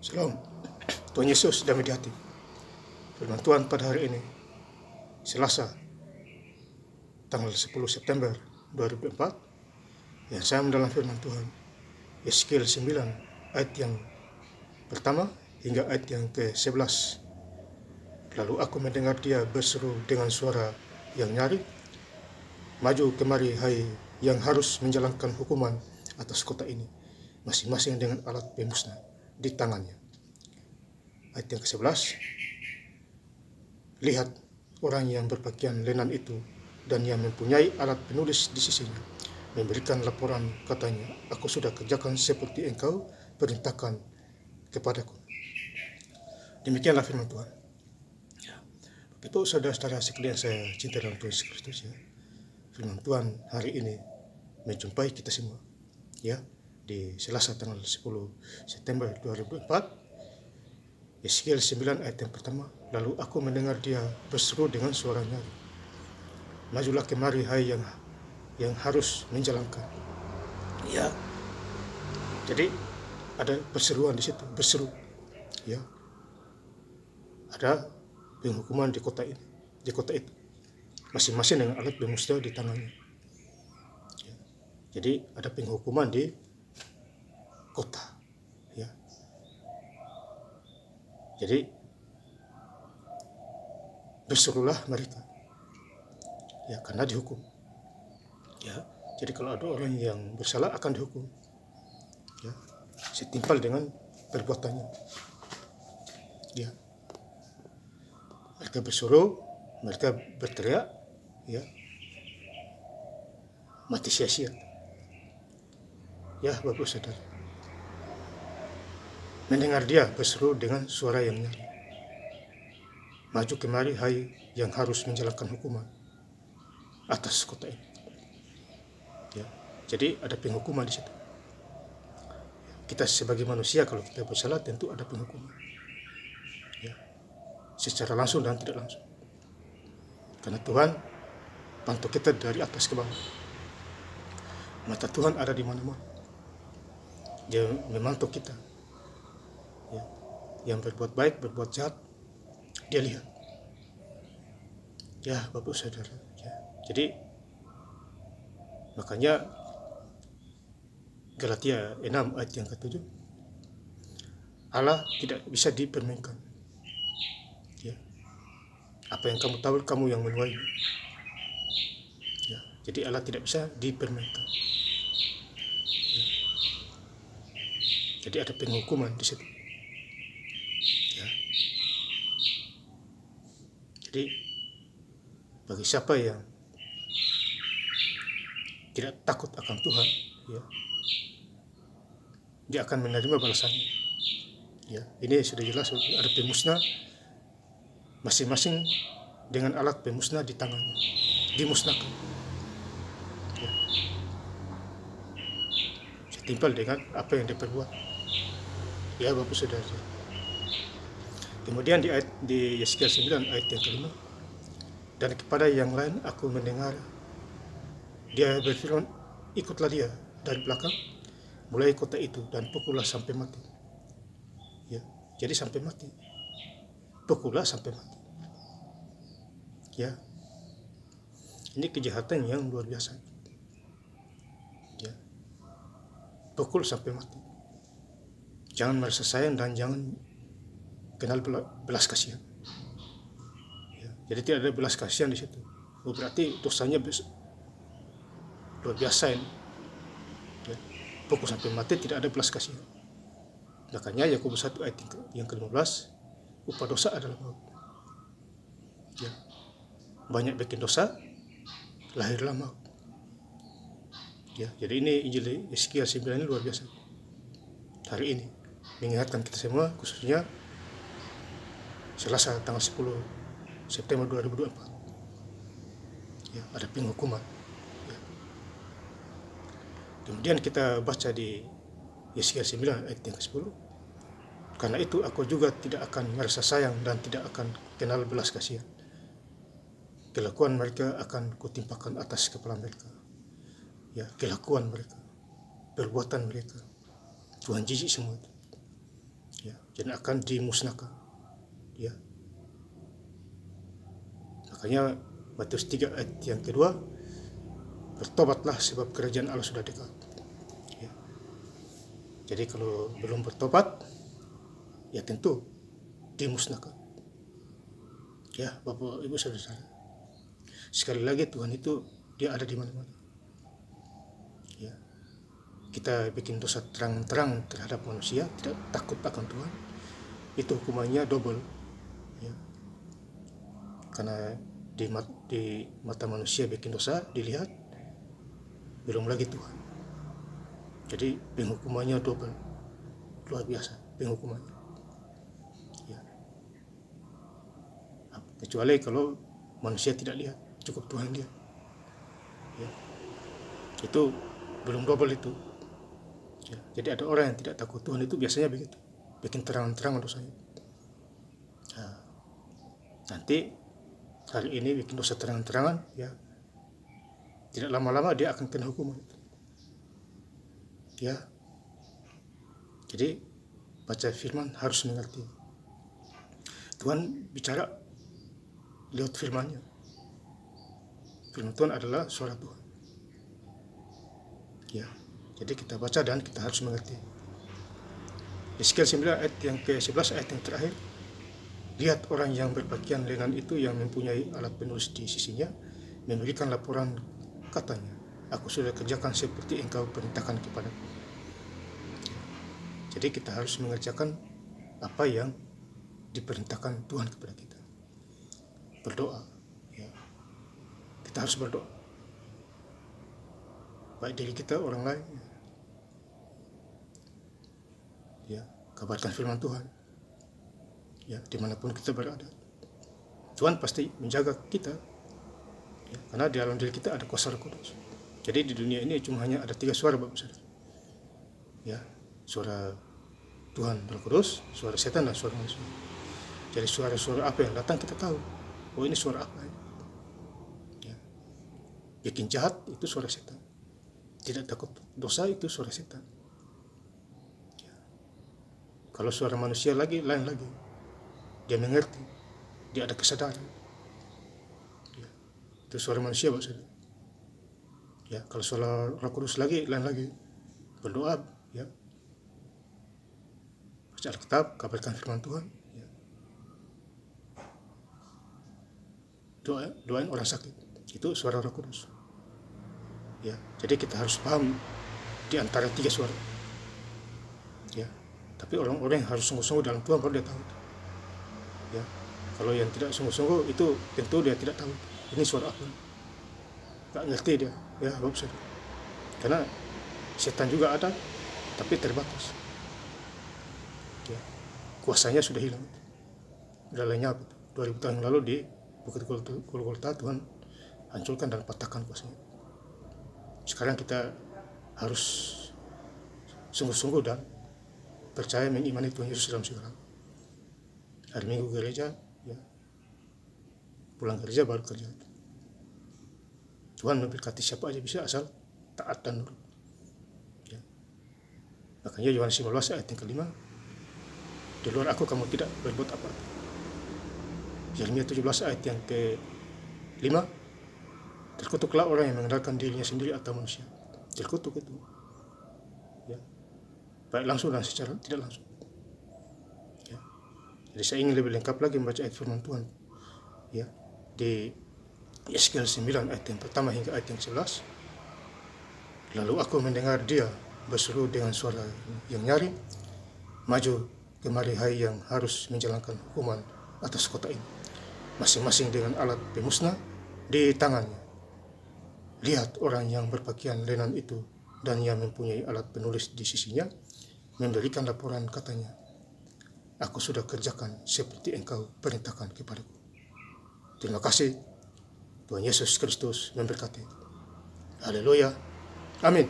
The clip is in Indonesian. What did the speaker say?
Shalom, Tuhan Yesus damai di hati. Firman Tuhan pada hari ini, Selasa, tanggal 10 September 2004, yang saya mendalam firman Tuhan, Yeskiel 9, ayat yang pertama hingga ayat yang ke-11. Lalu aku mendengar dia berseru dengan suara yang nyaring, maju kemari hai yang harus menjalankan hukuman atas kota ini, masing-masing dengan alat pemusnah di tangannya. Ayat yang ke-11, lihat orang yang berpakaian lenan itu dan yang mempunyai alat penulis di sisinya memberikan laporan, katanya, aku sudah kerjakan seperti engkau perintahkan kepadaku. Demikianlah firman Tuhan. Bapak Ibu saudara-saudara sekalian saya cinta dalam Tuhan Yesus Kristus, ya. Firman Tuhan hari ini menjumpai kita semua, ya, di Selasa tanggal 10 September 2004. Yeskiel 9 ayat yang pertama, lalu aku mendengar dia berseru dengan suara nyaring, majulah kemari hai yang harus menjalankan. Ya, jadi ada perseruan di situ, berseru, ya. Ada penghukuman di kota ini, di kota itu, masing-masing dengan alat pemusnah di tangannya. Ya. Jadi ada penghukuman di kota, ya. Jadi berserulah mereka, ya, karena dihukum, ya. Jadi kalau ada orang yang bersalah akan dihukum, ya, setimpal dengan perbuatannya, ya. Mereka berseru, mereka berteriak, ya, mati sia-sia, ya. Bapak saudara, mendengar dia berseru dengan suara yang nyaring, maju kemari hai yang harus menjalankan hukuman atas kota ini, ya. Jadi ada penghukuman di situ. Kita sebagai manusia kalau kita bersalah tentu ada penghukuman, ya, secara langsung dan tidak langsung, karena Tuhan pantau kita dari atas ke bawah. Mata Tuhan ada di mana-mana, dia memantau kita, ya. Yang berbuat baik, berbuat jahat, dia lihat, ya, Bapak saudara, ya. Jadi makanya Galatia 6 ayat yang ke-7, Allah tidak bisa dipermainkan, ya. Apa yang kamu tahu, kamu yang menuai, ya. Jadi Allah tidak bisa dipermainkan, ya. Jadi ada penghukuman di situ, ya. Jadi bagi siapa yang tidak takut akan Tuhan, ya, dia akan menerima balasannya, ya. Ini sudah jelas, ada pemusnah, masing-masing dengan alat pemusnah di tangannya, dimusnahkan, ya, setimpal dengan apa yang diperbuat, ya, Bapak saudara. Kemudian di Yeskiel 9 ayat yang kelima, dan kepada yang lain aku mendengar dia berfirman, ikutlah dia dari belakang, mulai kota itu dan pukullah sampai mati, ya. Jadi sampai mati, pukullah sampai mati, ya. Ini kejahatan yang luar biasa, ya. Pukul sampai mati, jangan merasa sayang dan jangan kenal belas kasihan, ya. Jadi tidak ada belas kasihan di situ. Berarti dosanya luar biasa ini, ya. Pukul sampai mati, tidak ada belas kasihan. Makanya Yakobus 1 ayat yang ke-15, upah dosa adalah maut, ya. Banyak bikin dosa, lahirlah maut, ya. Jadi ini Injil Yeskiel 9 ini luar biasa hari ini, mengingatkan kita semua, khususnya Selasa tanggal 10 September 2024, ya, ada penghukuman, ya. Kemudian kita baca di Yeskiel 9 ayat yang ke-10, karena itu aku juga tidak akan merasa sayang dan tidak akan kenal belas kasihan, kelakuan mereka akan kutimpakan atas kepala mereka, ya. Kelakuan mereka, perbuatan mereka, Tuhan jijik semua itu, ya, dan akan dimusnahkan. Ya. Makanya Matius 3 ayat yang kedua, bertobatlah sebab kerajaan Allah sudah dekat. Ya. Jadi kalau belum bertobat, ya tentu dimusnahkan. Ya, Bapak Ibu Saudara. Sekali lagi Tuhan itu dia ada di mana-mana. Ya. Kita bikin dosa terang-terang terhadap manusia, tidak takut akan Tuhan, itu hukumannya double. Ya. Karena di mata manusia bikin dosa dilihat, belum lagi Tuhan. Jadi penghukumannya double, luar biasa penghukumannya. Ya. Kecuali kalau manusia tidak lihat, cukup Tuhan lihat. Ya. Itu belum double itu. Ya. Jadi ada orang yang tidak takut Tuhan itu biasanya begitu, bikin terang-terang dosanya. Nah, nanti hari ini bikin dosa terang-terangan, ya tidak lama-lama dia akan kena hukuman. Ya, jadi baca firman harus mengerti. Tuhan bicara lewat firman-Nya. Firman Tuhan adalah suara Tuhan. Ya, jadi kita baca dan kita harus mengerti. Yeskiel 9 ayat yang ke-11 ayat yang terakhir. Lihat orang yang berpakaian lenan itu yang mempunyai alat penulis di sisinya, memberikan laporan, katanya, aku sudah kerjakan seperti engkau perintahkan kepadaku. Jadi kita harus mengerjakan apa yang diperintahkan Tuhan kepada kita. Berdoa, ya. Kita harus berdoa. Baik diri kita, orang lain. Ya, kabarkan firman Tuhan. Ya, dimanapun kita berada. Tuhan pasti menjaga kita. Ya, karena di dalam diri kita ada kuasa Roh Kudus. Jadi di dunia ini cuma hanya ada 3 suara, Bapak Saudara. Ya, suara Tuhan Roh Kudus, suara setan, dan suara manusia. Jadi suara-suara apa yang datang kita tahu. Oh, ini suara apa? Ya. Bikin jahat itu suara setan. Tidak takut dosa itu suara setan. Ya. Kalau suara manusia lagi lain lagi. Dia mengerti, dia ada kesadaran. Ya. Itu suara manusia, Bapak Saudara. Ya, kalau suara Roh Kudus lagi lain lagi. Berdoa, ya. Baca Alkitab, kabarkan firman Tuhan. Ya. Doain orang sakit. Itu suara Roh Kudus. Ya, jadi kita harus paham di antara 3 suara. Ya, tapi orang-orang yang harus sungguh-sungguh dalam Tuhan baru dia tahu. Ya, kalau yang tidak sungguh-sungguh itu tentu dia tidak tahu ini suara apa. Gak ngerti dia, ya Bapak Saudara. Karena setan juga ada, tapi terbatas. Ya, kuasanya sudah hilang. Udah lenyap. 2000 tahun yang lalu di Bukit Golgota Tuhan hancurkan dan patahkan kuasanya. Sekarang kita harus sungguh-sungguh dan percaya mengimani Tuhan Yesus dalam segala. Hari Minggu gereja, ya, pulang kerja baru kerja. Tuhan memberkati siapa aja bisa asal taat dan nurut. Ya. Makanya Yohanes 15 ayat yang ke-5, di luar aku kamu tidak berbuat apa-apa. Yeremia 17 ayat yang ke-5, terkutuklah orang yang mengandalkan dirinya sendiri atau manusia. Terkutuk itu. Ya. Baik langsung dan secara tidak langsung. Ya. Jadi saya ingin lebih lengkap lagi membaca ayat firman Tuhan. Ya. Di Yeskiel 9 ayat yang pertama hingga ayat yang 11. Lalu aku mendengar dia berseru dengan suara yang nyaring, maju kemari hai yang harus menjalankan hukuman atas kota ini, masing-masing dengan alat pemusnah di tangannya. Lihat orang yang berpakaian lenan itu dan yang mempunyai alat penulis di sisinya, memberikan laporan, katanya, aku sudah kerjakan seperti engkau perintahkan kepadaku. Terima kasih. Tuhan Yesus Kristus memberkati. Haleluya. Amin.